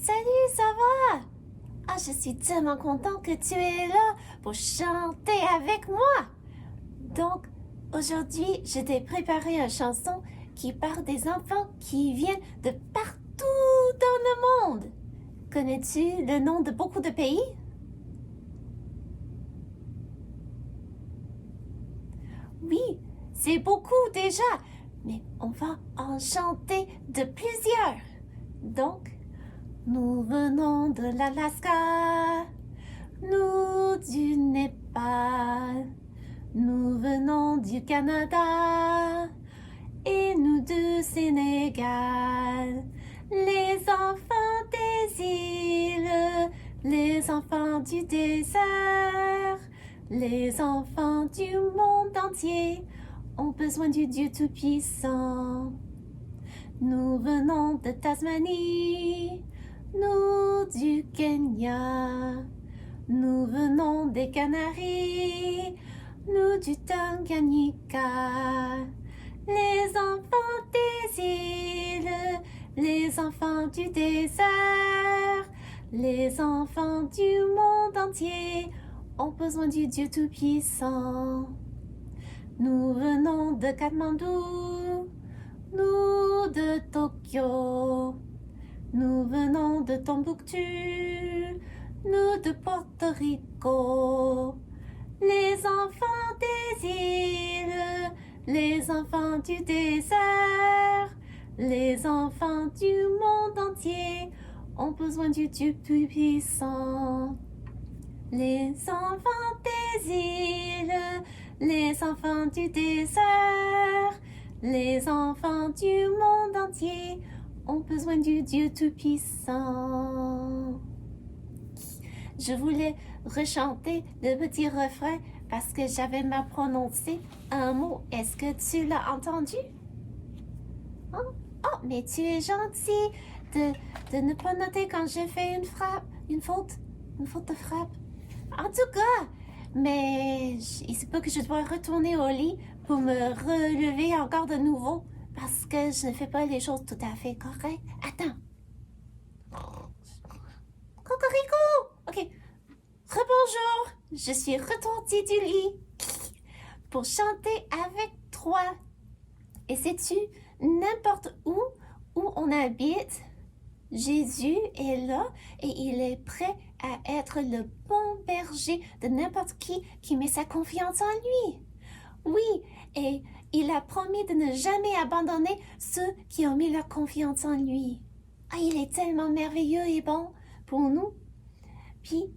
Salut, ça va? Ah, je suis tellement contente que tu es là pour chanter avec moi. Donc, aujourd'hui, je t'ai préparé une chanson qui parle des enfants qui viennent de partout dans le monde. Connais-tu le nom de beaucoup de pays? Oui, c'est beaucoup déjà, mais on va en chanter de plusieurs. Donc, nous venons de l'Alaska, nous du Népal, nous venons du Canada et nous du Sénégal. Les enfants des îles, les enfants du désert, les enfants du monde entier ont besoin du Dieu Tout-Puissant. Nous venons de Tasmanie, nous du Kenya, nous venons des Canaries, nous du Tanganyika. Les enfants des îles, les enfants du désert, les enfants du monde entier ont besoin du Dieu Tout-Puissant. Nous venons de Katmandou, nous de Tokyo, nous venons de Tombouctou, nous de Porto Rico. Les enfants des îles, les enfants du désert, les enfants du monde entier ont besoin du Dieu Tout-Puissant. Les enfants des îles, les enfants du désert, les enfants du monde entier ont besoin du Dieu Tout-Puissant. Je voulais rechanter le petit refrain parce que j'avais mal prononcé un mot. Est-ce que tu l'as entendu? Oh, mais tu es gentil de ne pas noter quand je fais une faute de frappe. En tout cas, mais il se peut que je dois retourner au lit pour me relever encore de nouveau parce que je ne fais pas les choses tout à fait correctes. Attends. Cocorico! Ok. Rebonjour, je suis retortie du lit pour chanter avec toi. Et sais-tu, n'importe où on habite, Jésus est là et il est prêt à être le bon berger de n'importe qui met sa confiance en lui. Oui, et il a promis de ne jamais abandonner ceux qui ont mis leur confiance en lui. Ah, il est tellement merveilleux et bon pour nous. Puis,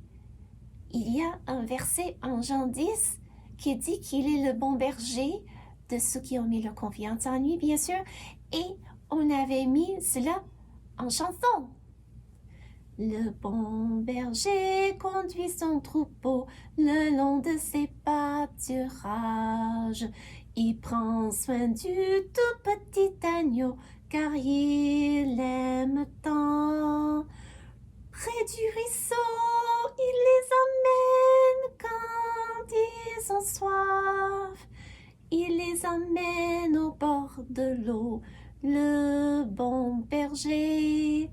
il y a un verset en Jean 10 qui dit qu'il est le bon berger de ceux qui ont mis leur confiance en lui, bien sûr. Et on avait mis cela en chanson. Le bon berger conduit son troupeau le long de ses pâturages. Il prend soin du tout petit agneau car il aime tant. Près du ruisseau, il les emmène quand ils ont soif. Il les emmène au bord de l'eau, le bon berger.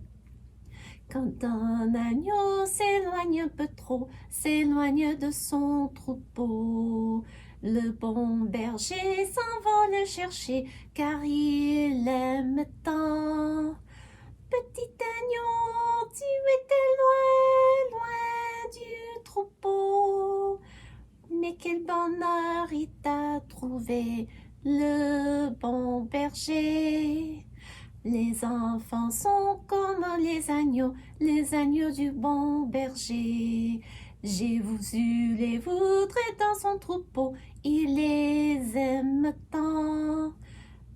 Quand un agneau s'éloigne un peu trop, s'éloigne de son troupeau, le bon berger s'en va le chercher car il l'aime tant. Petit agneau, tu étais loin du troupeau. Mais quel bonheur il t'a trouvé, le bon berger. Les enfants sont comme les agneaux du bon berger. J'ai voulu les voudrais dans son troupeau, il les aime tant.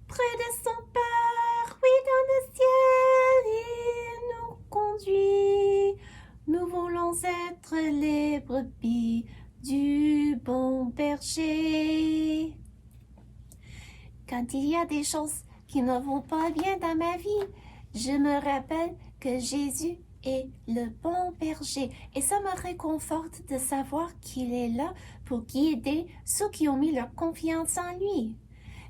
Près de son Père, oui, dans le ciel, il nous conduit. Nous voulons être les brebis du bon berger. Quand il y a des choses qui ne vont pas bien dans ma vie, je me rappelle que Jésus est le bon berger et ça me réconforte de savoir qu'il est là pour guider ceux qui ont mis leur confiance en lui.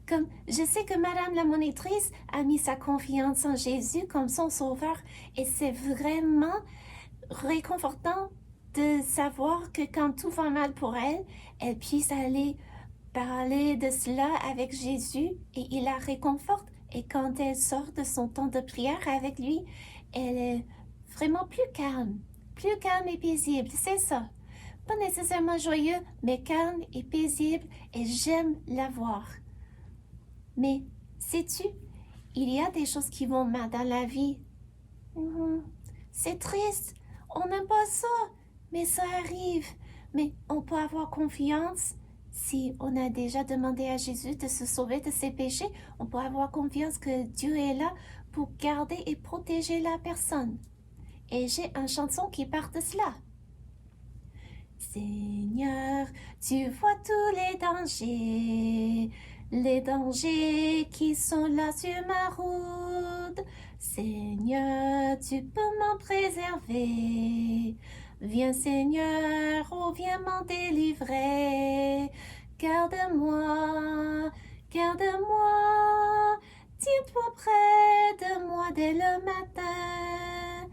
Comme je sais que Madame la monitrice a mis sa confiance en Jésus comme son sauveur et c'est vraiment réconfortant de savoir que quand tout va mal pour elle, elle puisse aller parler de cela avec Jésus et il la réconforte. Et quand elle sort de son temps de prière avec lui, elle est vraiment plus calme et paisible, c'est ça. Pas nécessairement joyeux, mais calme et paisible et j'aime la voir. Mais, sais-tu, il y a des choses qui vont mal dans la vie. C'est triste, on n'aime pas ça, mais ça arrive. Mais on peut avoir confiance. Si on a déjà demandé à Jésus de se sauver de ses péchés, on peut avoir confiance que Dieu est là pour garder et protéger la personne. Et j'ai une chanson qui part de cela. Seigneur, tu vois tous les dangers qui sont là sur ma route. Seigneur, tu peux m'en préserver. Viens Seigneur, oh viens m'en délivrer. Garde-moi, garde-moi, tiens-toi près de moi dès le matin.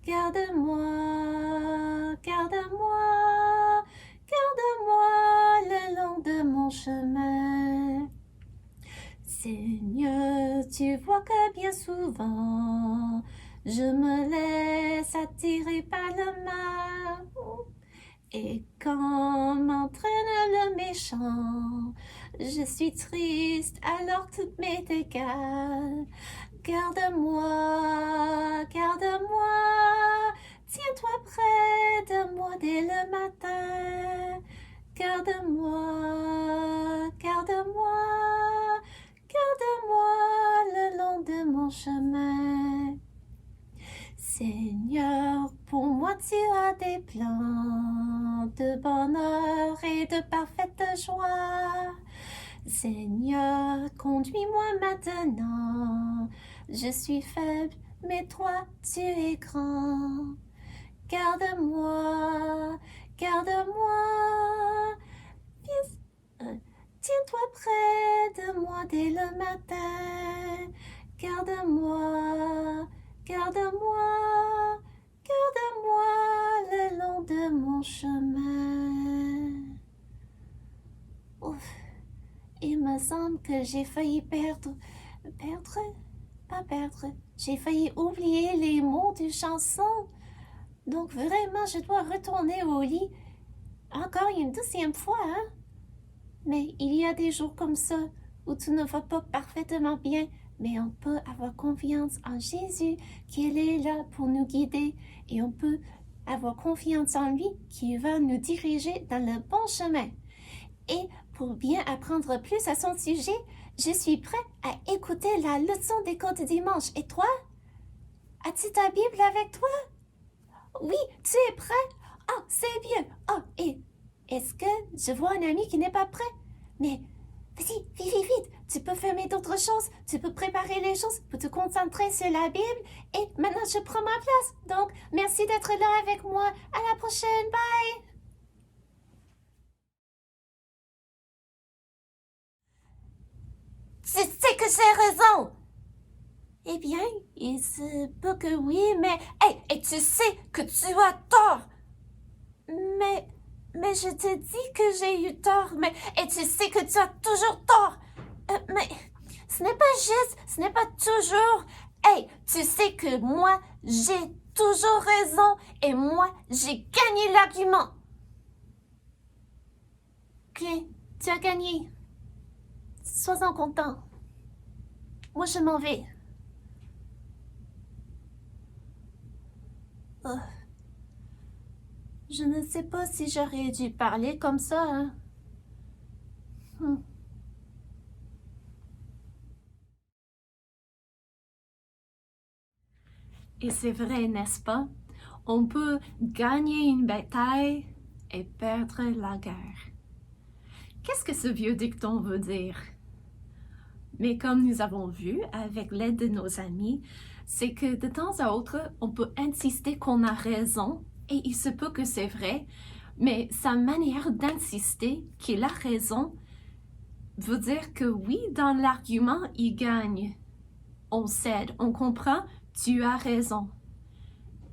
Garde-moi, garde-moi, garde-moi le long de mon chemin. Seigneur, tu vois que bien souvent, je me laisse attirer par le mal. Et quand m'entraîne le méchant, je suis triste, alors tout m'est égal. Garde-moi, garde-moi, tiens-toi près de moi dès le matin. Garde-moi, garde-moi, garde-moi le long de mon chemin. Seigneur, pour moi tu as des plans de bonheur et de parfaite joie. Seigneur, conduis-moi maintenant. Je suis faible, mais toi, tu es grand. Garde-moi, garde-moi. Tiens-toi près de moi dès le matin. Garde-moi, garde-moi, garde-moi le long de mon chemin. Ouf. Il me semble que j'ai failli j'ai failli oublier les mots d'une chanson. Donc vraiment, je dois retourner au lit encore une deuxième fois, hein? Mais il y a des jours comme ça où tout ne va pas parfaitement bien, mais on peut avoir confiance en Jésus, qu'il est là pour nous guider et on peut avoir confiance en lui qui va nous diriger dans le bon chemin. Et pour bien apprendre plus à son sujet, je suis prêt à écouter la leçon d'école du dimanche. Et toi? As-tu ta Bible avec toi? Oui, tu es prêt? Oh, c'est bien. Oh, et est-ce que je vois un ami qui n'est pas prêt? Mais vas-y, vite. Tu peux fermer d'autres choses. Tu peux préparer les choses pour te concentrer sur la Bible. Et maintenant, je prends ma place. Donc, merci d'être là avec moi. À la prochaine. Bye! Tu sais que j'ai raison! Eh bien, il se peut que oui, mais... et tu sais que tu as tort! Mais je te dis que j'ai eu tort, et tu sais que tu as toujours tort! Mais ce n'est pas juste, ce n'est pas toujours... tu sais que moi, j'ai toujours raison, et moi, j'ai gagné l'argument! Ok, tu as gagné. Sois-en content. Moi, je m'en vais. Oh. Je ne sais pas si j'aurais dû parler comme ça, hein. Et c'est vrai, n'est-ce pas? On peut gagner une bataille et perdre la guerre. Qu'est-ce que ce vieux dicton veut dire? Mais comme nous avons vu avec l'aide de nos amis, c'est que de temps à autre, on peut insister qu'on a raison, et il se peut que c'est vrai, mais sa manière d'insister qu'il a raison veut dire que oui, dans l'argument, il gagne. On cède, on comprend, tu as raison.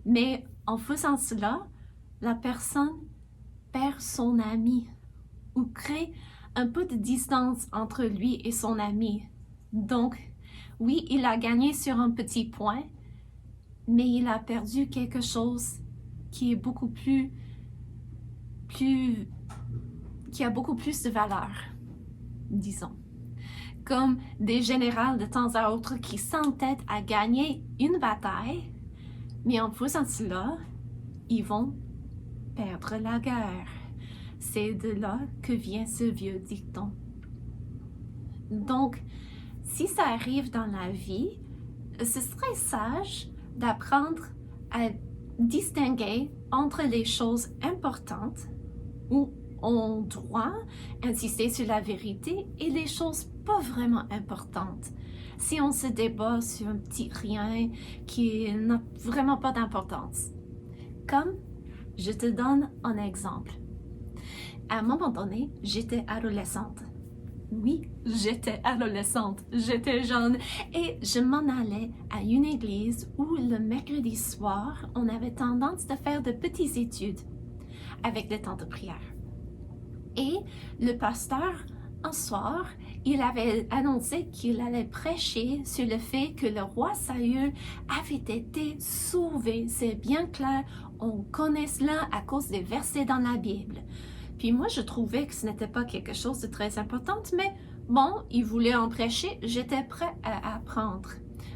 Mais en faisant cela, la personne perd son ami ou crée un peu de distance entre lui et son ami. Donc, oui, il a gagné sur un petit point, mais il a perdu quelque chose qui est qui a beaucoup plus de valeur, disons. Comme des généraux de temps à autre qui s'entêtent à gagner une bataille, mais en faisant cela, ils vont perdre la guerre. C'est de là que vient ce vieux dicton. Donc, si ça arrive dans la vie, ce serait sage d'apprendre à distinguer entre les choses importantes où on doit insister sur la vérité et les choses pas vraiment importantes. Si on se débat sur un petit rien qui n'a vraiment pas d'importance. Comme, je te donne un exemple. À un moment donné, j'étais adolescente. Oui, j'étais adolescente, j'étais jeune et je m'en allais à une église où le mercredi soir, on avait tendance de faire de petites études avec le temps de prière. Et le pasteur, un soir, il avait annoncé qu'il allait prêcher sur le fait que le roi Saül avait été sauvé. C'est bien clair, on connaît cela à cause des versets dans la Bible. Puis moi, je trouvais que ce n'était pas quelque chose de très important, mais bon, il voulait en prêcher, j'étais prêt à apprendre.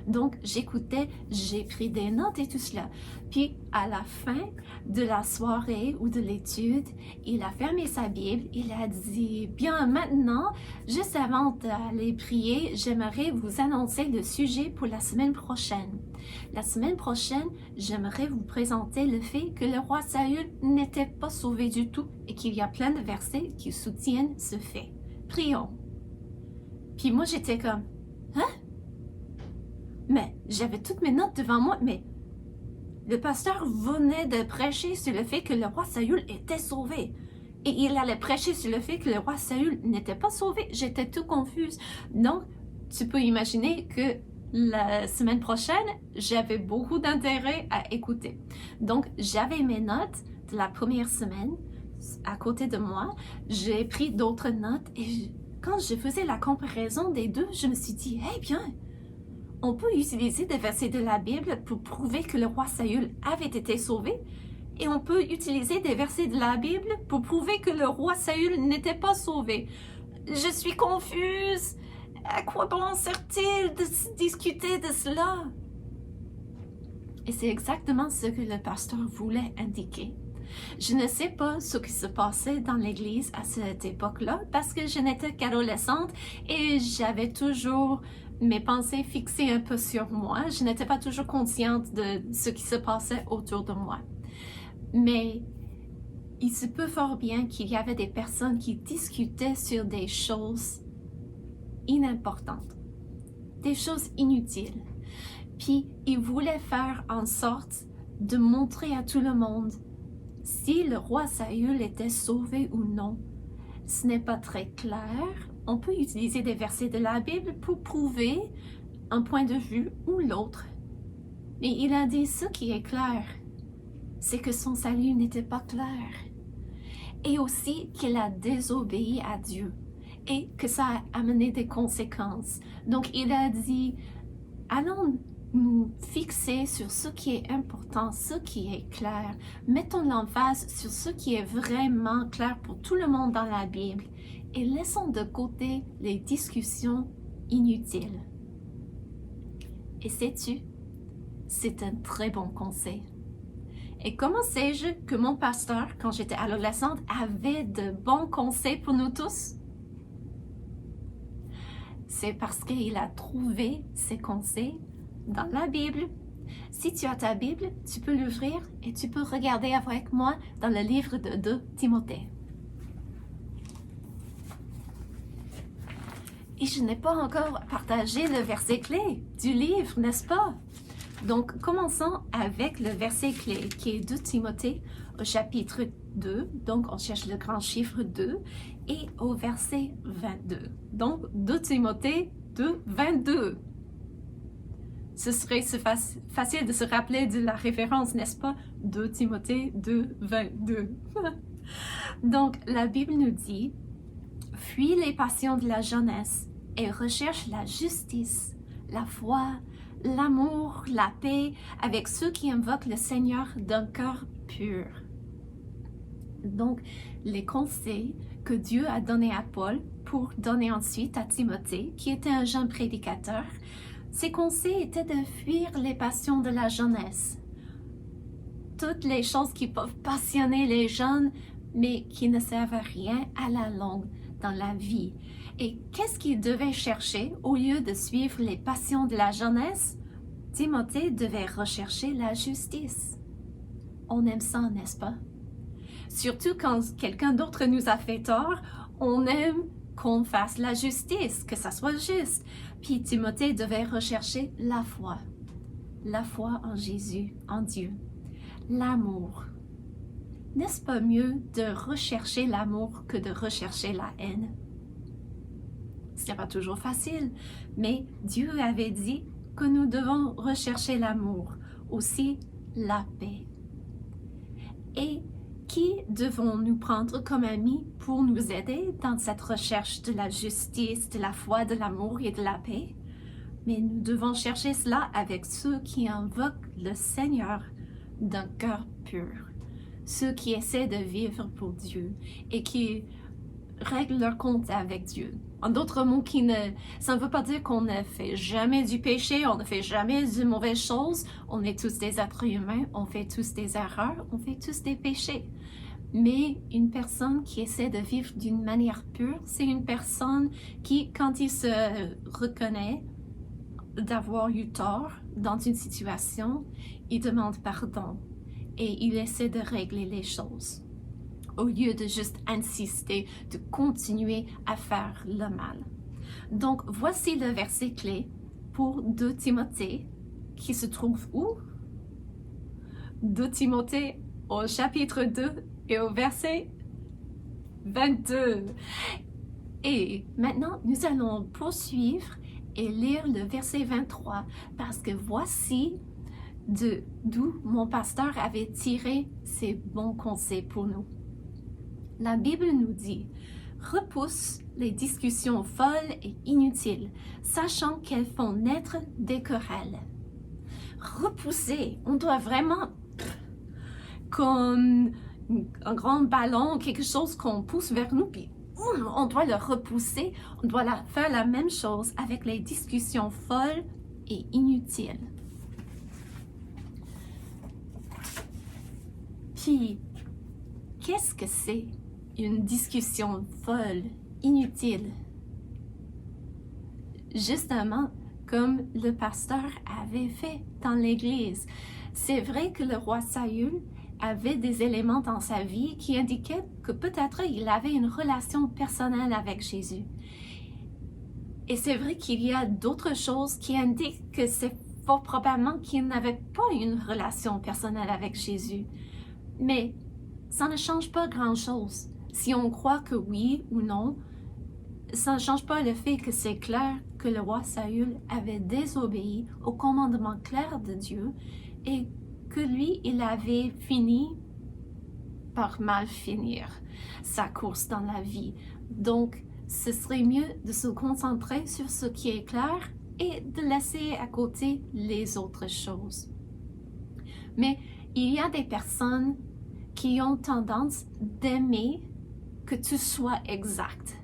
Donc, j'écoutais, j'ai pris des notes et tout cela. Puis, à la fin de la soirée ou de l'étude, il a fermé sa Bible, il a dit, bien maintenant, juste avant d'aller prier, j'aimerais vous annoncer le sujet pour la semaine prochaine. La semaine prochaine, j'aimerais vous présenter le fait que le roi Saül n'était pas sauvé du tout et qu'il y a plein de versets qui soutiennent ce fait. Prions. Puis moi, j'étais comme, hein? Mais j'avais toutes mes notes devant moi, mais le pasteur venait de prêcher sur le fait que le roi Saül était sauvé. Et il allait prêcher sur le fait que le roi Saül n'était pas sauvé. J'étais tout confuse. Donc, tu peux imaginer que la semaine prochaine, j'avais beaucoup d'intérêt à écouter. Donc, j'avais mes notes de la première semaine à côté de moi. J'ai pris d'autres notes et quand je faisais la comparaison des deux, je me suis dit, eh bien, on peut utiliser des versets de la Bible pour prouver que le roi Saül avait été sauvé et on peut utiliser des versets de la Bible pour prouver que le roi Saül n'était pas sauvé. Je suis confuse. À quoi bon sert-il de discuter de cela? Et c'est exactement ce que le pasteur voulait indiquer. Je ne sais pas ce qui se passait dans l'église à cette époque-là parce que je n'étais qu'adolescente et j'avais toujours mes pensées fixées un peu sur moi. Je n'étais pas toujours consciente de ce qui se passait autour de moi. Mais il se peut fort bien qu'il y avait des personnes qui discutaient sur des choses inimportantes, des choses inutiles. Puis ils voulaient faire en sorte de montrer à tout le monde si le roi Saül était sauvé ou non. Ce n'est pas très clair. On peut utiliser des versets de la Bible pour prouver un point de vue ou l'autre. Mais il a dit ce qui est clair, c'est que son salut n'était pas clair. Et aussi qu'il a désobéi à Dieu et que ça a amené des conséquences. Donc il a dit, allons nous fixer sur ce qui est important, ce qui est clair. Mettons l'emphase sur ce qui est vraiment clair pour tout le monde dans la Bible et laissons de côté les discussions inutiles. Et sais-tu, c'est un très bon conseil. Et comment sais-je que mon pasteur, quand j'étais adolescente, avait de bons conseils pour nous tous? C'est parce qu'il a trouvé ces conseils dans la Bible. Si tu as ta Bible, tu peux l'ouvrir et tu peux regarder avec moi dans le livre de 2 Timothée. Et je n'ai pas encore partagé le verset clé du livre, n'est-ce pas? Donc, commençons avec le verset clé qui est 2 Timothée au chapitre 2. Donc, on cherche le grand chiffre 2. et au verset 22. Donc, 2 Timothée 2, 22. Ce serait facile de se rappeler de la référence, n'est-ce pas? 2 Timothée 2, 22. Donc, la Bible nous dit, « Fuis les passions de la jeunesse et recherche la justice, la foi, l'amour, la paix avec ceux qui invoquent le Seigneur d'un cœur pur. » Donc, les conseils que Dieu a donnés à Paul pour donner ensuite à Timothée, qui était un jeune prédicateur, ces conseils étaient de fuir les passions de la jeunesse. Toutes les choses qui peuvent passionner les jeunes, mais qui ne servent à rien à la longue dans la vie. Et qu'est-ce qu'il devait chercher au lieu de suivre les passions de la jeunesse? Timothée devait rechercher la justice. On aime ça, n'est-ce pas? Surtout quand quelqu'un d'autre nous a fait tort, on aime qu'on fasse la justice, que ça soit juste. Puis Timothée devait rechercher la foi en Jésus, en Dieu, l'amour. N'est-ce pas mieux de rechercher l'amour que de rechercher la haine? Ce n'est pas toujours facile, mais Dieu avait dit que nous devons rechercher l'amour, aussi la paix. Et qui devons-nous prendre comme amis pour nous aider dans cette recherche de la justice, de la foi, de l'amour et de la paix? Mais nous devons chercher cela avec ceux qui invoquent le Seigneur d'un cœur pur, ceux qui essaient de vivre pour Dieu et qui règlent leur compte avec Dieu. En d'autres mots, ça ne veut pas dire qu'on ne fait jamais du péché, on ne fait jamais de mauvaises choses. On est tous des êtres humains, on fait tous des erreurs, on fait tous des péchés. Mais une personne qui essaie de vivre d'une manière pure, c'est une personne qui, quand il se reconnaît d'avoir eu tort dans une situation, il demande pardon et il essaie de régler les choses, au lieu de juste insister, de continuer à faire le mal. Donc, voici le verset clé pour 2 Timothée, qui se trouve où? 2 Timothée au chapitre 2 et au verset 22. Et maintenant, nous allons poursuivre et lire le verset 23, parce que voici d'où mon pasteur avait tiré ses bons conseils pour nous. La Bible nous dit « Repousse les discussions folles et inutiles, sachant qu'elles font naître des querelles. » Repousser, on doit vraiment, comme un grand ballon, quelque chose qu'on pousse vers nous, puis on doit le repousser, on doit faire la même chose avec les discussions folles et inutiles. Puis, qu'est-ce que c'est une discussion folle, inutile? Justement, comme le pasteur avait fait dans l'Église. C'est vrai que le roi Saül avait des éléments dans sa vie qui indiquaient que peut-être il avait une relation personnelle avec Jésus. Et c'est vrai qu'il y a d'autres choses qui indiquent que c'est fort probablement qu'il n'avait pas une relation personnelle avec Jésus. Mais ça ne change pas grand-chose. Si on croit que oui ou non, ça ne change pas le fait que c'est clair que le roi Saül avait désobéi au commandement clair de Dieu et que lui, il avait fini par mal finir sa course dans la vie. Donc, ce serait mieux de se concentrer sur ce qui est clair et de laisser à côté les autres choses. Mais il y a des personnes qui ont tendance d'aimer que tout soit exact.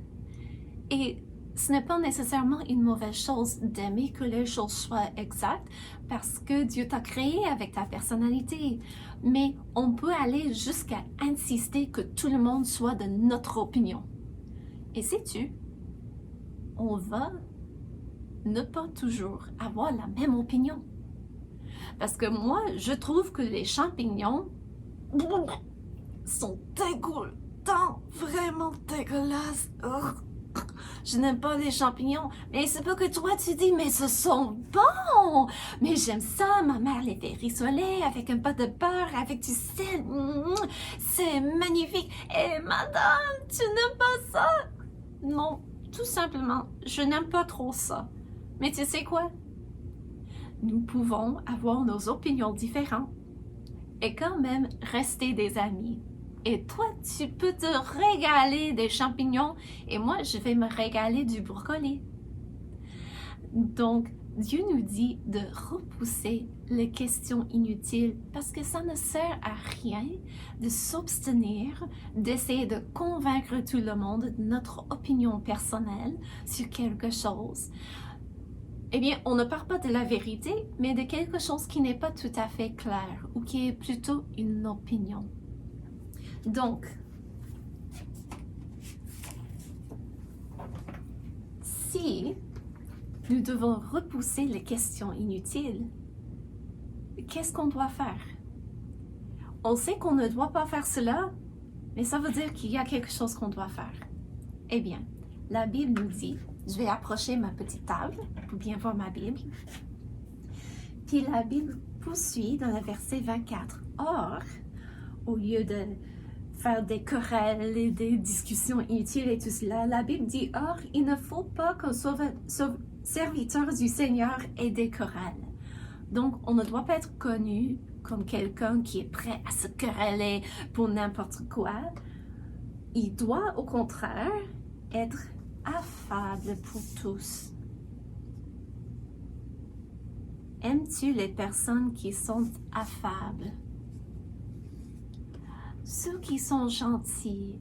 Et ce n'est pas nécessairement une mauvaise chose d'aimer que les choses soient exactes parce que Dieu t'a créé avec ta personnalité. Mais on peut aller jusqu'à insister que tout le monde soit de notre opinion. Et sais-tu, on va ne pas toujours avoir la même opinion. Parce que moi, je trouve que les champignons sont dégoûtants, vraiment dégueulasses. je n'aime pas les champignons. Mais c'est pas que toi tu dis, mais ce sont bons. Mais j'aime ça, ma mère les fait rissoler avec un peu de beurre, avec du sel. C'est magnifique. Et madame, tu n'aimes pas ça? Non, tout simplement, je n'aime pas trop ça. Mais tu sais quoi? Nous pouvons avoir nos opinions différentes et quand même rester des amis. Et toi, tu peux te régaler des champignons et moi, je vais me régaler du brocoli. Donc, Dieu nous dit de repousser les questions inutiles parce que ça ne sert à rien de s'obstenir, d'essayer de convaincre tout le monde de notre opinion personnelle sur quelque chose. Eh bien, on ne parle pas de la vérité, mais de quelque chose qui n'est pas tout à fait clair ou qui est plutôt une opinion. Donc, si nous devons repousser les questions inutiles, qu'est-ce qu'on doit faire? On sait qu'on ne doit pas faire cela, mais ça veut dire qu'il y a quelque chose qu'on doit faire. Eh bien, la Bible nous dit, je vais approcher ma petite table pour bien voir ma Bible. Puis la Bible poursuit dans le verset 24. Or, au lieu de faire des querelles et des discussions inutiles et tout cela, la Bible dit, or, il ne faut pas qu'un serviteur du Seigneur ait des querelles. Donc, on ne doit pas être connu comme quelqu'un qui est prêt à se quereller pour n'importe quoi. Il doit, au contraire, être affable pour tous. Aimes-tu les personnes qui sont affables? Ceux qui sont gentils.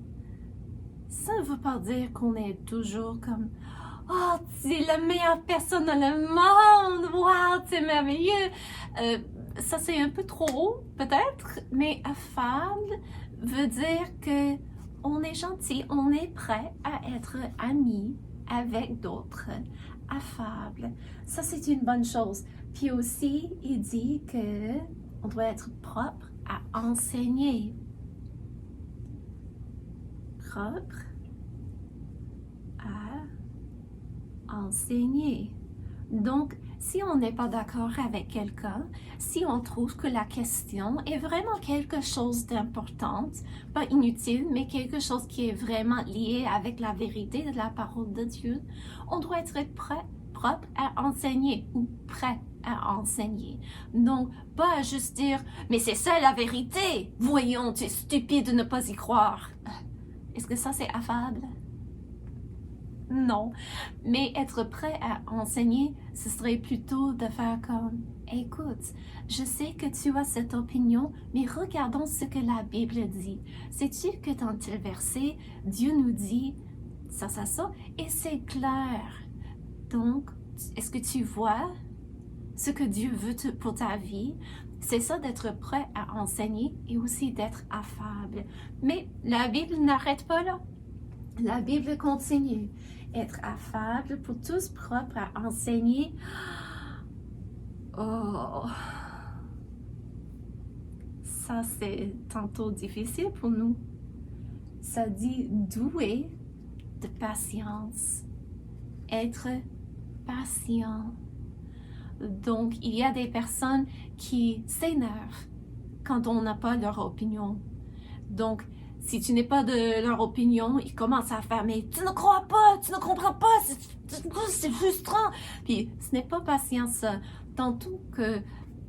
Ça ne veut pas dire qu'on est toujours comme « Oh, tu es la meilleure personne dans le monde! Wow, c'est merveilleux! » Ça, c'est un peu trop haut, peut-être, mais affable veut dire que on est gentil, on est prêt à être amis avec d'autres, affable. Ça, c'est une bonne chose. Puis aussi, il dit que on doit être propre à enseigner. Propre à enseigner. Donc, si on n'est pas d'accord avec quelqu'un, si on trouve que la question est vraiment quelque chose d'important, pas inutile, mais quelque chose qui est vraiment lié avec la vérité de la parole de Dieu, on doit être prêt, propre à enseigner ou prêt à enseigner. Donc, pas à juste dire « Mais c'est ça la vérité! Voyons, tu es stupide de ne pas y croire! » Est-ce que ça c'est affable? Non, mais être prêt à enseigner, ce serait plutôt de faire comme « Écoute, je sais que tu as cette opinion, mais regardons ce que la Bible dit. Sais-tu que dans tel verset, Dieu nous dit ça, et c'est clair. Donc, est-ce que tu vois ce que Dieu veut pour ta vie? C'est ça d'être prêt à enseigner et aussi d'être affable. Mais la Bible n'arrête pas là. La Bible continue. Être affable pour tous, propre à enseigner. Oh, ça c'est tantôt difficile pour nous. Ça dit doué de patience. Être patient. Donc, il y a des personnes qui s'énervent quand on n'a pas leur opinion. Donc, si tu n'es pas de leur opinion, ils commencent à faire « Mais tu ne crois pas, tu ne comprends pas, c'est frustrant! » Puis, ce n'est pas patient ça. Tantôt que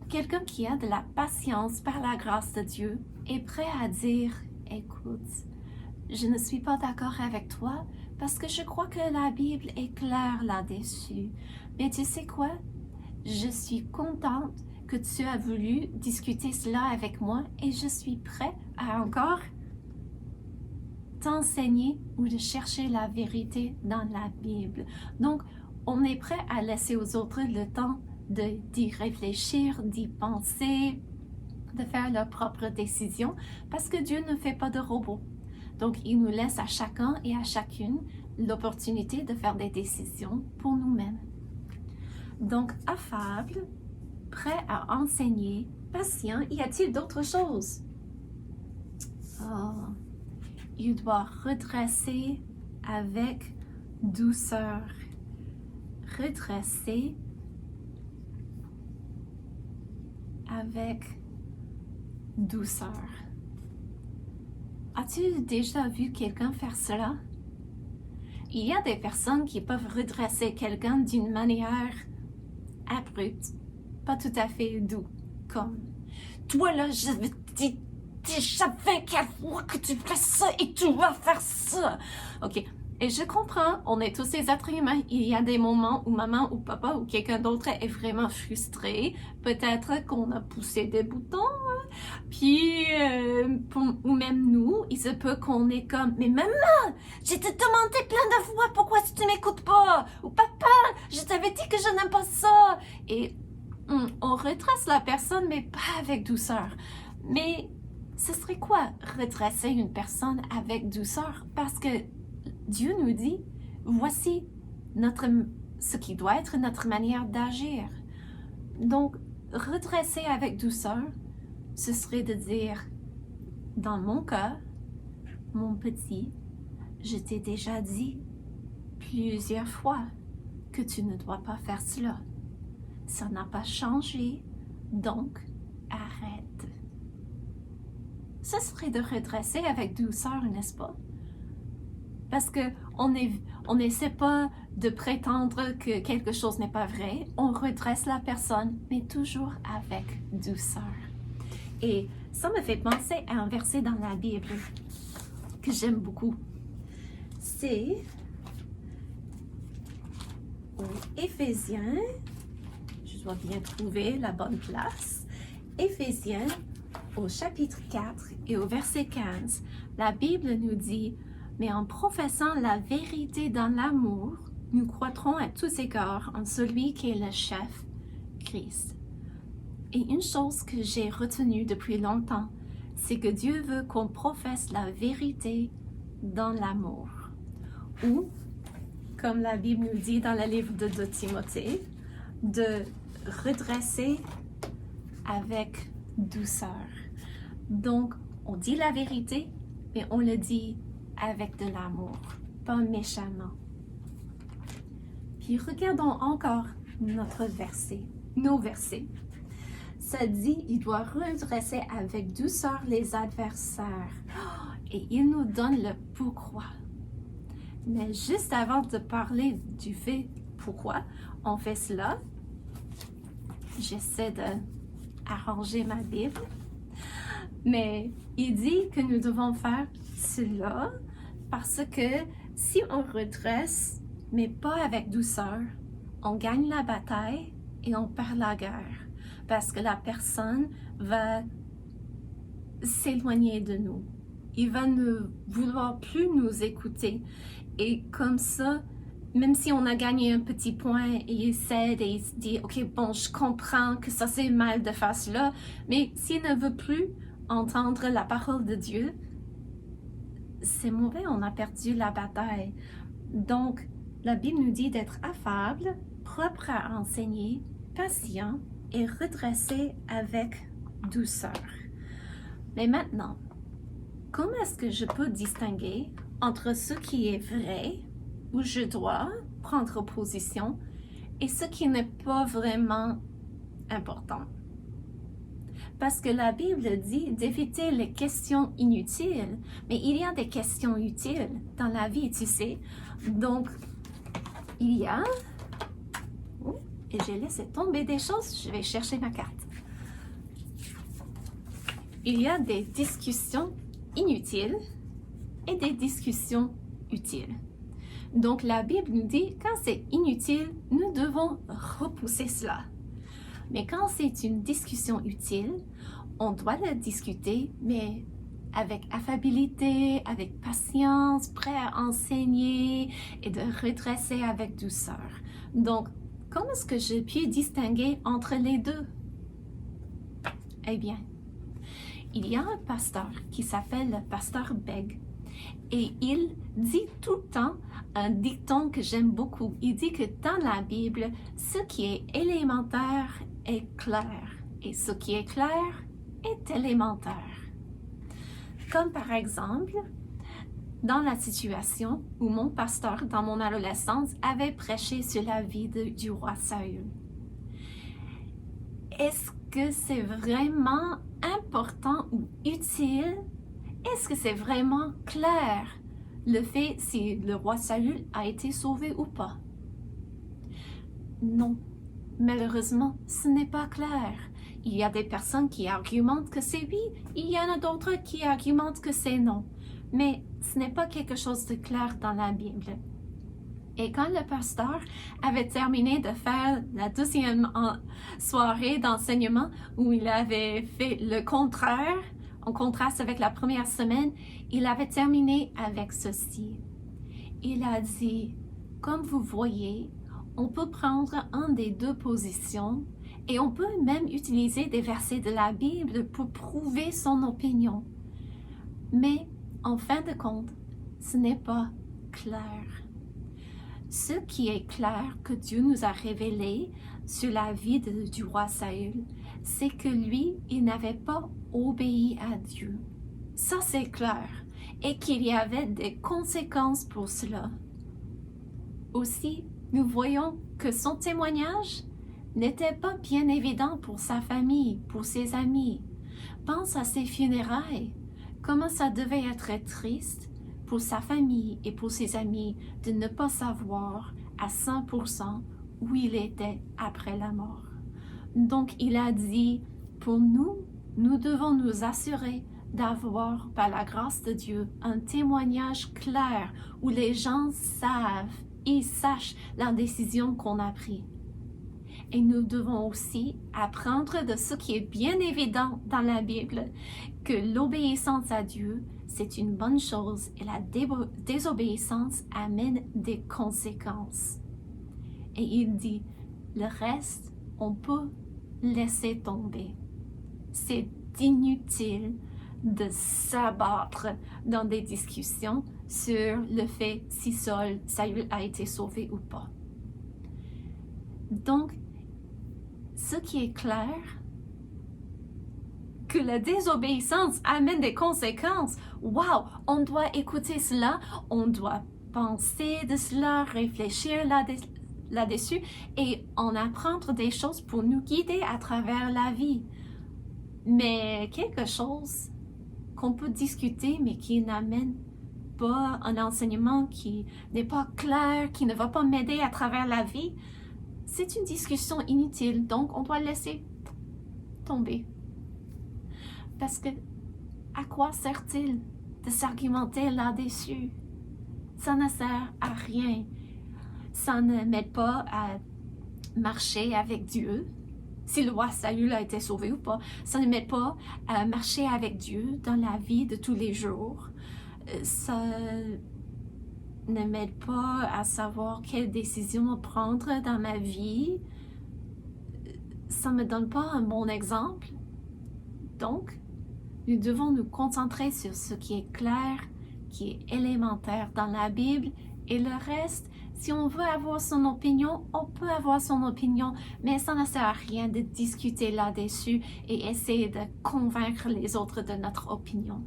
quelqu'un qui a de la patience par la grâce de Dieu est prêt à dire « Écoute, je ne suis pas d'accord avec toi parce que je crois que la Bible est claire là-dessus. Mais tu sais quoi? Je suis contente que tu as voulu discuter cela avec moi et je suis prêt à encore t'enseigner ou de chercher la vérité dans la Bible. » Donc, on est prêt à laisser aux autres le temps d'y réfléchir, d'y penser, de faire leur propre décision, parce que Dieu ne fait pas de robot. Donc, il nous laisse à chacun et à chacune l'opportunité de faire des décisions pour nous-mêmes. Donc, affable, prêt à enseigner, patient, y a-t-il d'autres choses? Oh, il doit redresser avec douceur. Redresser avec douceur. As-tu déjà vu quelqu'un faire cela? Il y a des personnes qui peuvent redresser quelqu'un d'une manière abrupte, pas tout à fait doux, comme « Toi là, je savais quelle fois que tu fais ça et tu vas faire ça! » Ok, et je comprends, on est tous des êtres humains. Il y a des moments où maman ou papa ou quelqu'un d'autre est vraiment frustré. Peut-être qu'on a poussé des boutons, hein? Puis, ou même nous, il se peut qu'on est comme « Mais maman, je t'ai demandé plein de fois pourquoi tu m'écoutes pas! » Ou « Papa, je t'avais dit que je n'aime pas ça! » Et on retrace la personne, mais pas avec douceur. Mais ce serait quoi retracer une personne avec douceur? Parce que Dieu nous dit, voici ce qui doit être notre manière d'agir. Donc, redresser avec douceur, ce serait de dire, dans mon cas, mon petit, je t'ai déjà dit plusieurs fois que tu ne dois pas faire cela. Ça n'a pas changé, donc arrête. Ce serait de redresser avec douceur, n'est-ce pas? Parce qu'on n'essaie pas de prétendre que quelque chose n'est pas vrai. On redresse la personne, mais toujours avec douceur. Et ça me fait penser à un verset dans la Bible que j'aime beaucoup. C'est Éphésiens, je dois bien trouver la bonne place. Éphésiens, au chapitre 4 et au verset 15, la Bible nous dit « Mais en professant la vérité dans l'amour, nous croîtrons à tous égards en celui qui est le chef, Christ. » Et une chose que j'ai retenue depuis longtemps, c'est que Dieu veut qu'on professe la vérité dans l'amour. Ou, comme la Bible nous dit dans le livre de Timothée, de redresser avec douceur. Donc, on dit la vérité, mais on le dit avec de l'amour, pas méchamment. Puis regardons encore nos versets. Ça dit, il doit redresser avec douceur les adversaires. Et il nous donne le pourquoi. Mais juste avant de parler du fait pourquoi on fait cela, j'essaie d'arranger ma Bible. Mais il dit que nous devons faire cela parce que si on redresse, mais pas avec douceur, on gagne la bataille et on perd la guerre. Parce que la personne va s'éloigner de nous. Il va ne vouloir plus nous écouter. Et comme ça, même si on a gagné un petit point et il cède et il se dit « Ok, bon, je comprends que ça c'est mal de faire cela. » Mais s'il ne veut plus entendre la parole de Dieu, c'est mauvais, on a perdu la bataille. Donc, la Bible nous dit d'être affable, propre à enseigner, patient et redressé avec douceur. Mais maintenant, comment est-ce que je peux distinguer entre ce qui est vrai, où je dois prendre position, et ce qui n'est pas vraiment important? Parce que la Bible dit d'éviter les questions inutiles, mais il y a des questions utiles dans la vie, tu sais. Donc, il y a... Et j'ai laissé tomber des choses, je vais chercher ma carte. Il y a des discussions inutiles et des discussions utiles. Donc la Bible nous dit, quand c'est inutile, nous devons repousser cela. Mais quand c'est une discussion utile, on doit la discuter, mais avec affabilité, avec patience, prêt à enseigner et de redresser avec douceur. Donc, comment est-ce que je puis distinguer entre les deux? Eh bien, il y a un pasteur qui s'appelle le pasteur Begg et il dit tout le temps un dicton que j'aime beaucoup. Il dit que dans la Bible, ce qui est élémentaire est clair et ce qui est clair est élémentaire. Comme par exemple, dans la situation où mon pasteur, dans mon adolescence, avait prêché sur la vie du roi Saül. Est-ce que c'est vraiment important ou utile? Est-ce que c'est vraiment clair le fait si le roi Saül a été sauvé ou pas? Non, malheureusement, ce n'est pas clair. Il y a des personnes qui argumentent que c'est oui, il y en a d'autres qui argumentent que c'est non. Mais ce n'est pas quelque chose de clair dans la Bible. Et quand le pasteur avait terminé de faire la deuxième soirée d'enseignement où il avait fait le contraire, en contraste avec la première semaine, il avait terminé avec ceci. Il a dit, comme vous voyez, on peut prendre une des deux positions et on peut même utiliser des versets de la Bible pour prouver son opinion. Mais en fin de compte, ce n'est pas clair. Ce qui est clair que Dieu nous a révélé sur la vie du roi Saül, c'est que lui, il n'avait pas obéi à Dieu. Ça, c'est clair. Et qu'il y avait des conséquences pour cela. Aussi, nous voyons que son témoignage n'était pas bien évident pour sa famille, pour ses amis. Pense à ses funérailles. Comment ça devait être triste pour sa famille et pour ses amis de ne pas savoir à 100% où il était après la mort. Donc il a dit, pour nous, nous devons nous assurer d'avoir, par la grâce de Dieu, un témoignage clair où les gens savent et sachent la décision qu'on a prise. Et nous devons aussi apprendre de ce qui est bien évident dans la Bible, que l'obéissance à Dieu, c'est une bonne chose et la désobéissance amène des conséquences. Et il dit, le reste, on peut laisser tomber. C'est inutile de s'abattre dans des discussions sur le fait si Saül a été sauvé ou pas. Donc, ce qui est clair, que la désobéissance amène des conséquences. Wow, on doit écouter cela, on doit penser de cela, réfléchir là-dessus et en apprendre des choses pour nous guider à travers la vie. Mais quelque chose qu'on peut discuter mais qui n'amène pas un enseignement qui n'est pas clair, qui ne va pas m'aider à travers la vie, c'est une discussion inutile, donc on doit laisser tomber. Parce que, à quoi sert-il de s'argumenter là-dessus? Ça ne sert à rien. Ça ne m'aide pas à marcher avec Dieu. Si le roi Saül a été sauvé ou pas, ça ne m'aide pas à marcher avec Dieu dans la vie de tous les jours. Ça ne m'aide pas à savoir quelle décision prendre dans ma vie. Ça ne me donne pas un bon exemple. Donc, nous devons nous concentrer sur ce qui est clair, qui est élémentaire dans la Bible, et le reste, si on veut avoir son opinion, on peut avoir son opinion, mais ça ne sert à rien de discuter là-dessus et essayer de convaincre les autres de notre opinion.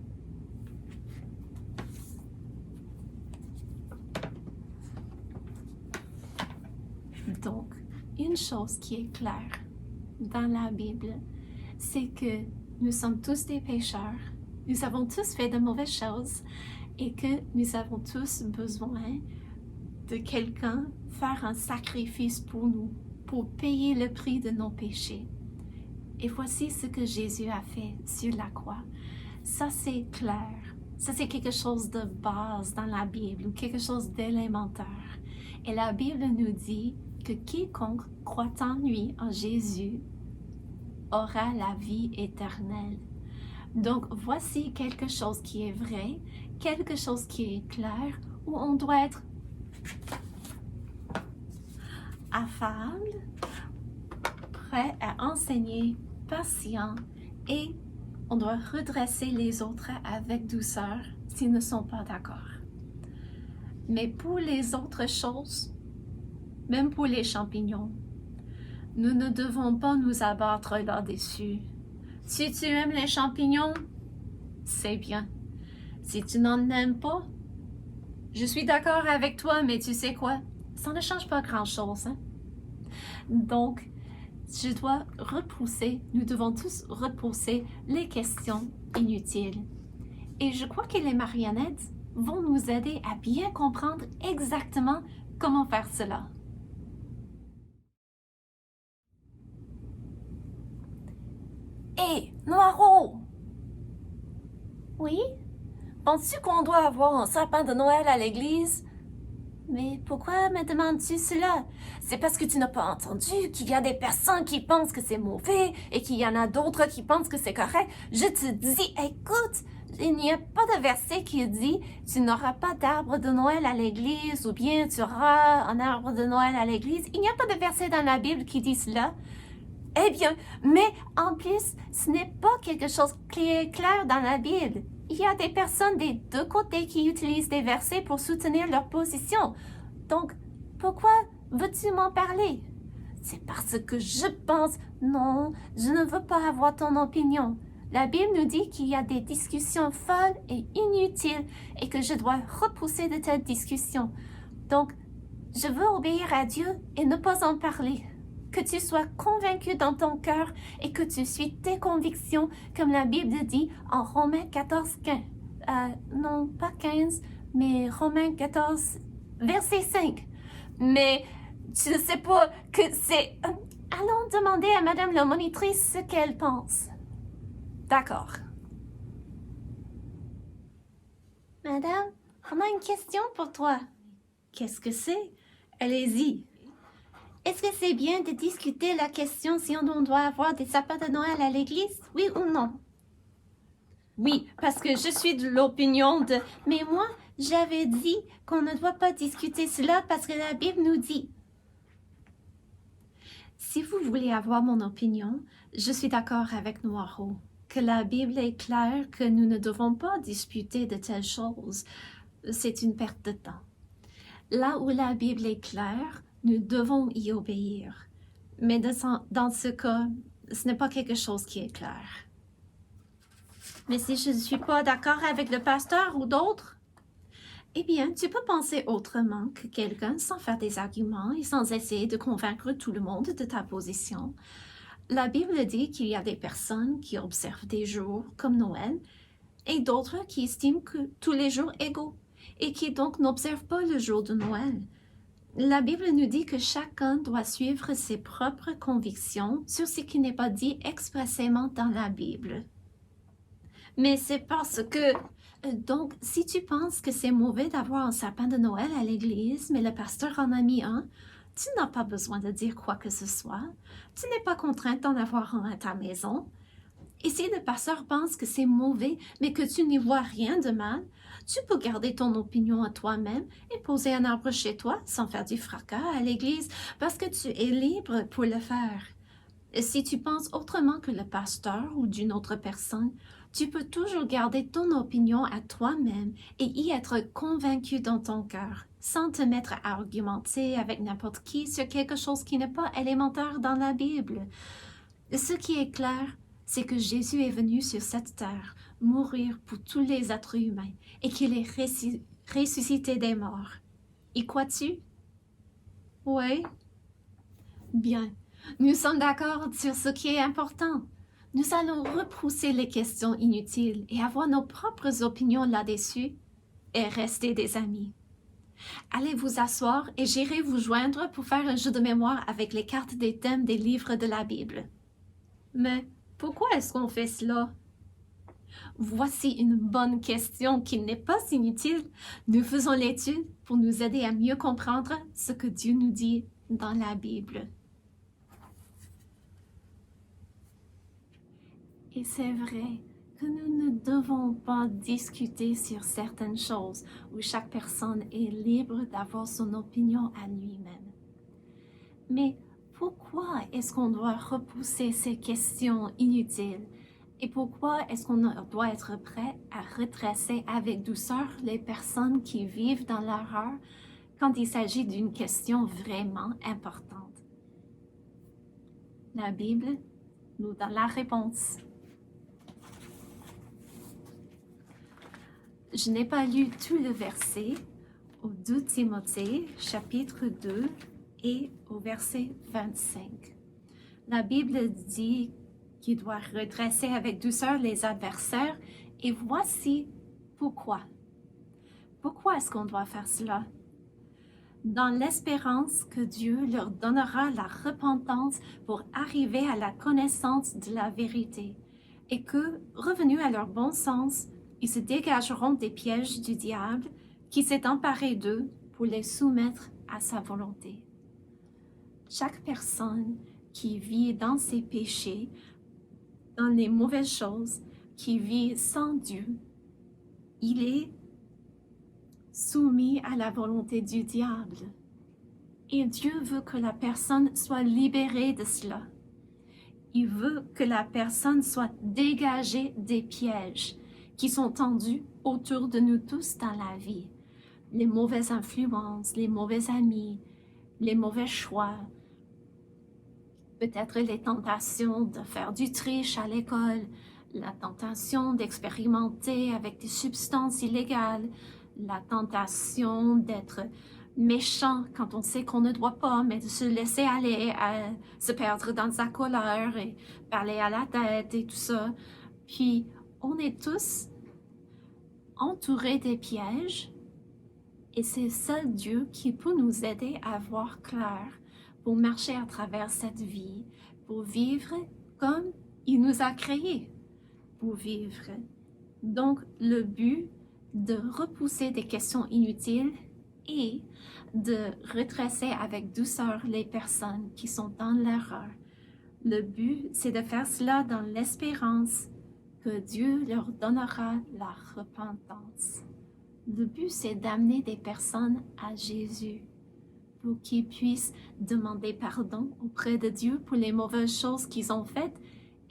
Donc, une chose qui est claire dans la Bible, c'est que nous sommes tous des pécheurs, nous avons tous fait de mauvaises choses et que nous avons tous besoin de quelqu'un faire un sacrifice pour nous, pour payer le prix de nos péchés. Et voici ce que Jésus a fait sur la croix. Ça, c'est clair. Ça, c'est quelque chose de base dans la Bible ou quelque chose d'élémentaire. Et la Bible nous dit que quiconque croit en lui, en Jésus, aura la vie éternelle. Donc, voici quelque chose qui est vrai, quelque chose qui est clair, où on doit être affable, prêt à enseigner, patient, et on doit redresser les autres avec douceur s'ils ne sont pas d'accord. Mais pour les autres choses, même pour les champignons, nous ne devons pas nous abattre là-dessus. Si tu aimes les champignons, c'est bien. Si tu n'en aimes pas, Je suis d'accord avec toi, mais tu sais quoi? Ça ne change pas grand-chose, hein? Donc, nous devons tous repousser les questions inutiles. Et je crois que les marionnettes vont nous aider à bien comprendre exactement comment faire cela. Hé, Noiro! Oui? Penses-tu qu'on doit avoir un sapin de Noël à l'église? Mais pourquoi me demandes-tu cela? C'est parce que tu n'as pas entendu qu'il y a des personnes qui pensent que c'est mauvais et qu'il y en a d'autres qui pensent que c'est correct. Je te dis, écoute, il n'y a pas de verset qui dit tu n'auras pas d'arbre de Noël à l'église ou bien tu auras un arbre de Noël à l'église. Il n'y a pas de verset dans la Bible qui dit cela. Eh bien, mais en plus, ce n'est pas quelque chose qui est clair dans la Bible. Il y a des personnes des deux côtés qui utilisent des versets pour soutenir leur position. Donc, pourquoi veux-tu m'en parler? C'est parce que je pense, non, je ne veux pas avoir ton opinion. La Bible nous dit qu'il y a des discussions folles et inutiles et que je dois repousser de telles discussions. Donc, je veux obéir à Dieu et ne pas en parler. Que tu sois convaincu dans ton cœur et que tu suis tes convictions, comme la Bible dit en Romains 14, 15. Non, pas 15, mais Romains 14, verset 5. Mais tu ne sais pas que c'est... allons demander à Madame la monitrice ce qu'elle pense. D'accord. Madame, on a une question pour toi. Qu'est-ce que c'est? Allez-y. Est-ce que c'est bien de discuter la question si on doit avoir des sapins de Noël à l'église, oui ou non? Oui, parce que je suis de l'opinion de... Mais moi, j'avais dit qu'on ne doit pas discuter cela parce que la Bible nous dit. Si vous voulez avoir mon opinion, je suis d'accord avec Noiro, que la Bible est claire que nous ne devons pas discuter de telles choses. C'est une perte de temps. Là où la Bible est claire, nous devons y obéir. Mais dans ce cas, ce n'est pas quelque chose qui est clair. Mais si je ne suis pas d'accord avec le pasteur ou d'autres, eh bien, tu peux penser autrement que quelqu'un sans faire des arguments et sans essayer de convaincre tout le monde de ta position. La Bible dit qu'il y a des personnes qui observent des jours comme Noël et d'autres qui estiment que tous les jours égaux et qui donc n'observent pas le jour de Noël. La Bible nous dit que chacun doit suivre ses propres convictions sur ce qui n'est pas dit expressément dans la Bible. Mais c'est parce que... Donc, si tu penses que c'est mauvais d'avoir un sapin de Noël à l'église, mais le pasteur en a mis un, tu n'as pas besoin de dire quoi que ce soit. Tu n'es pas contrainte d'en avoir un à ta maison. Et si le pasteur pense que c'est mauvais, mais que tu n'y vois rien de mal, tu peux garder ton opinion à toi-même et poser un arbre chez toi sans faire du fracas à l'église parce que tu es libre pour le faire. Et si tu penses autrement que le pasteur ou d'une autre personne, tu peux toujours garder ton opinion à toi-même et y être convaincu dans ton cœur, sans te mettre à argumenter avec n'importe qui sur quelque chose qui n'est pas élémentaire dans la Bible. Ce qui est clair, c'est que Jésus est venu sur cette terre mourir pour tous les êtres humains et qu'il est ressuscité des morts. Y crois-tu? Oui? Bien. Nous sommes d'accord sur ce qui est important. Nous allons repousser les questions inutiles et avoir nos propres opinions là-dessus et rester des amis. Allez vous asseoir et j'irai vous joindre pour faire un jeu de mémoire avec les cartes des thèmes des livres de la Bible. Mais pourquoi est-ce qu'on fait cela? Voici une bonne question qui n'est pas inutile. Nous faisons l'étude pour nous aider à mieux comprendre ce que Dieu nous dit dans la Bible. Et c'est vrai que nous ne devons pas discuter sur certaines choses où chaque personne est libre d'avoir son opinion à lui-même. Mais pourquoi est-ce qu'on doit repousser ces questions inutiles? Et pourquoi est-ce qu'on doit être prêt à retracer avec douceur les personnes qui vivent dans l'erreur quand il s'agit d'une question vraiment importante? La Bible nous donne la réponse. Je n'ai pas lu tout le verset au 2 Timothée, chapitre 2 et au verset 25. La Bible dit qu'il doit redresser avec douceur les adversaires et voici pourquoi. Pourquoi est-ce qu'on doit faire cela? Dans l'espérance que Dieu leur donnera la repentance pour arriver à la connaissance de la vérité et que, revenus à leur bon sens, ils se dégageront des pièges du diable qui s'est emparé d'eux pour les soumettre à sa volonté. Chaque personne qui vit dans ses péchés, dans les mauvaises choses, qui vit sans Dieu, il est soumis à la volonté du diable. Et Dieu veut que la personne soit libérée de cela. Il veut que la personne soit dégagée des pièges qui sont tendus autour de nous tous dans la vie. Les mauvaises influences, les mauvais amis, les mauvais choix, peut-être les tentations de faire du triche à l'école, la tentation d'expérimenter avec des substances illégales, la tentation d'être méchant quand on sait qu'on ne doit pas, mais de se laisser aller, à se perdre dans sa colère et parler à la tête et tout ça. Puis, on est tous entourés des pièges et c'est seul Dieu qui peut nous aider à voir clair pour marcher à travers cette vie, pour vivre comme il nous a créés pour vivre. Donc, le but de repousser des questions inutiles et de redresser avec douceur les personnes qui sont dans l'erreur. Le but, c'est de faire cela dans l'espérance que Dieu leur donnera la repentance. Le but, c'est d'amener des personnes à Jésus pour qu'ils puissent demander pardon auprès de Dieu pour les mauvaises choses qu'ils ont faites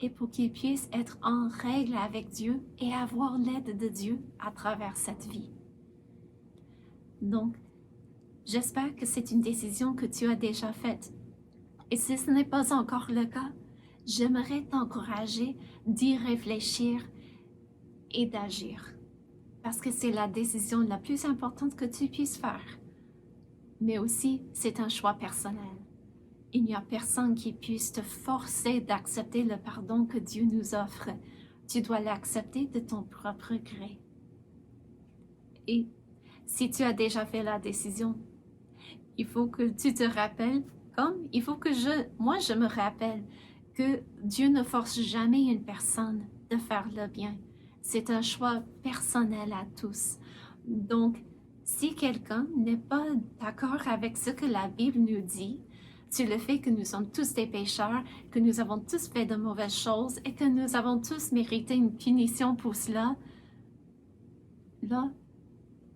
et pour qu'ils puissent être en règle avec Dieu et avoir l'aide de Dieu à travers cette vie. Donc, j'espère que c'est une décision que tu as déjà faite. Et si ce n'est pas encore le cas, j'aimerais t'encourager d'y réfléchir et d'agir. Parce que c'est la décision la plus importante que tu puisses faire. Mais aussi, c'est un choix personnel. Il n'y a personne qui puisse te forcer d'accepter le pardon que Dieu nous offre. Tu dois l'accepter de ton propre gré. Et si tu as déjà fait la décision, il faut que tu te rappelles, il faut que moi je me rappelle que Dieu ne force jamais une personne de faire le bien. C'est un choix personnel à tous. Donc, si quelqu'un n'est pas d'accord avec ce que la Bible nous dit, sur le fait que nous sommes tous des pécheurs, que nous avons tous fait de mauvaises choses et que nous avons tous mérité une punition pour cela, là,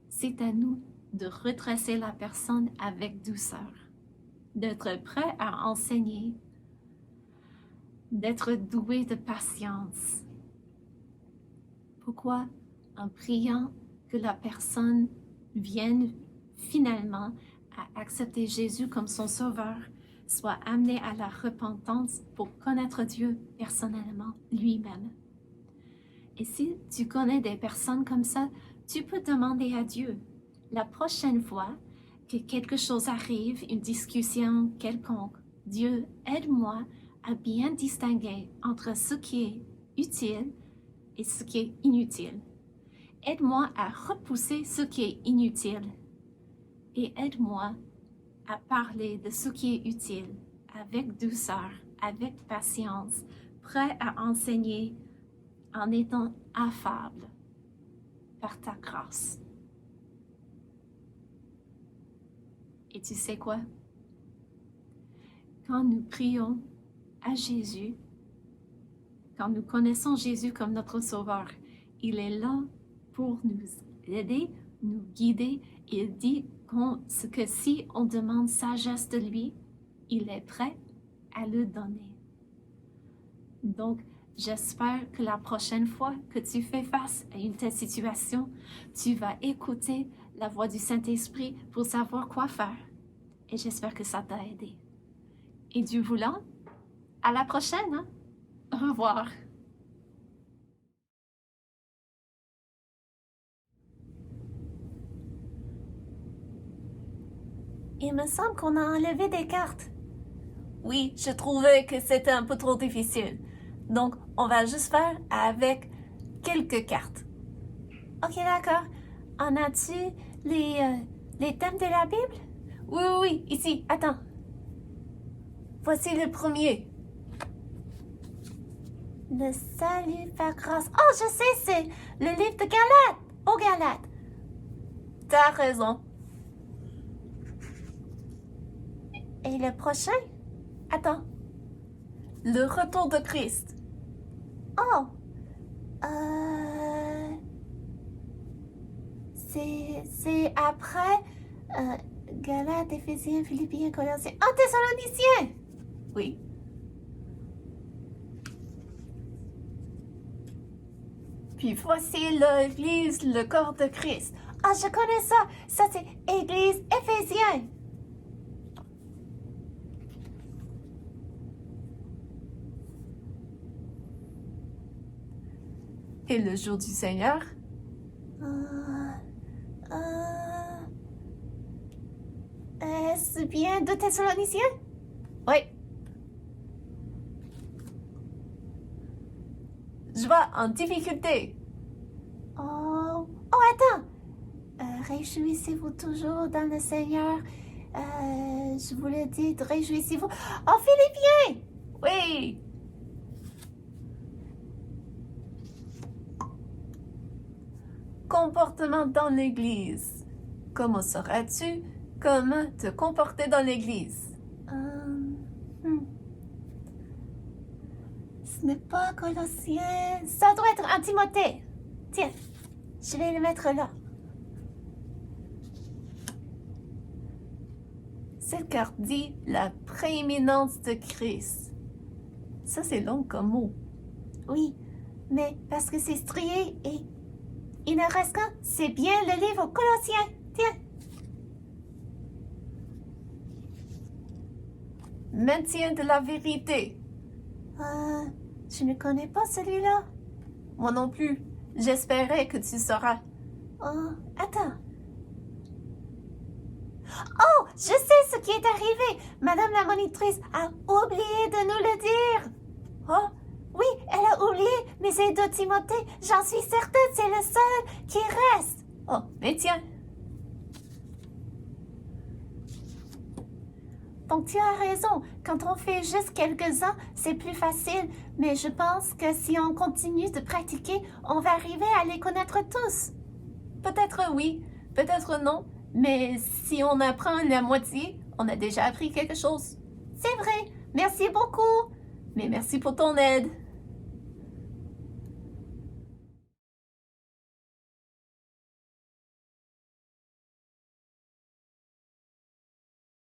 c'est à nous de redresser la personne avec douceur, d'être prêt à enseigner, d'être doué de patience. Pourquoi? En priant que la personne vienne finalement à accepter Jésus comme son sauveur, soit amenée à la repentance pour connaître Dieu personnellement, lui-même. Et si tu connais des personnes comme ça, tu peux demander à Dieu, la prochaine fois que quelque chose arrive, une discussion quelconque, Dieu, aide-moi à bien distinguer entre ce qui est utile et ce qui est inutile. Aide-moi à repousser ce qui est inutile et aide-moi à parler de ce qui est utile avec douceur, avec patience, prêt à enseigner en étant affable par ta grâce. Et tu sais quoi? Quand nous prions à Jésus, quand nous connaissons Jésus comme notre Sauveur, il est là pour nous aider, nous guider. Il dit que si on demande sagesse de lui, il est prêt à le donner. Donc, j'espère que la prochaine fois que tu fais face à une telle situation, tu vas écouter la voix du Saint-Esprit pour savoir quoi faire. Et j'espère que ça t'a aidé. Et Dieu voulant, à la prochaine, hein? Au revoir. Il me semble qu'on a enlevé des cartes. Oui, je trouvais que c'était un peu trop difficile. Donc, on va juste faire avec quelques cartes. Ok, d'accord. En as-tu les thèmes de la Bible? Oui, oui, oui, ici, attends. Voici le premier. Le salut par grâce. Oh, je sais, c'est le livre de Galates. Aux Galates. T'as raison. Et le prochain? Attends. Le retour de Christ. Oh. C'est après Galates, Éphésiens, Philippiens, Colossiens. Oh, Thessaloniciens! Oui. Puis voici l'Église, le corps de Christ. Ah, je connais ça. Ça, c'est Église Éphésiens. Et le jour du Seigneur? Est-ce bien de Thessaloniciens? Oui. Je vois en difficulté. Oh, attends. Réjouissez-vous toujours dans le Seigneur. Je vous le dis, réjouissez-vous. Oh, Philippiens! Oui. Comportement dans l'Église. Comment sauras-tu comment te comporter dans l'Église? Ce n'est pas Colossiens. Ça doit être en Timothée. Tiens, je vais le mettre là. Cette carte dit la prééminence de Christ. Ça, c'est long comme mot. Oui, mais parce que c'est strié et il ne reste qu'un. C'est bien le livre aux Colossiens. Tiens. Maintien de la vérité. Je ne connais pas celui-là. Moi non plus. J'espérais que tu sauras. Oh, attends. Oh, je sais ce qui est arrivé. Madame la monitrice a oublié de nous le dire. Oh, oui, elle a oublié, mais c'est de Timothée. J'en suis certaine, c'est le seul qui reste. Oh, mais tiens. Donc tu as raison, quand on fait juste quelques-uns, c'est plus facile, mais je pense que si on continue de pratiquer, on va arriver à les connaître tous. Peut-être oui, peut-être non, mais si on apprend la moitié, on a déjà appris quelque chose. C'est vrai, merci beaucoup, mais merci pour ton aide.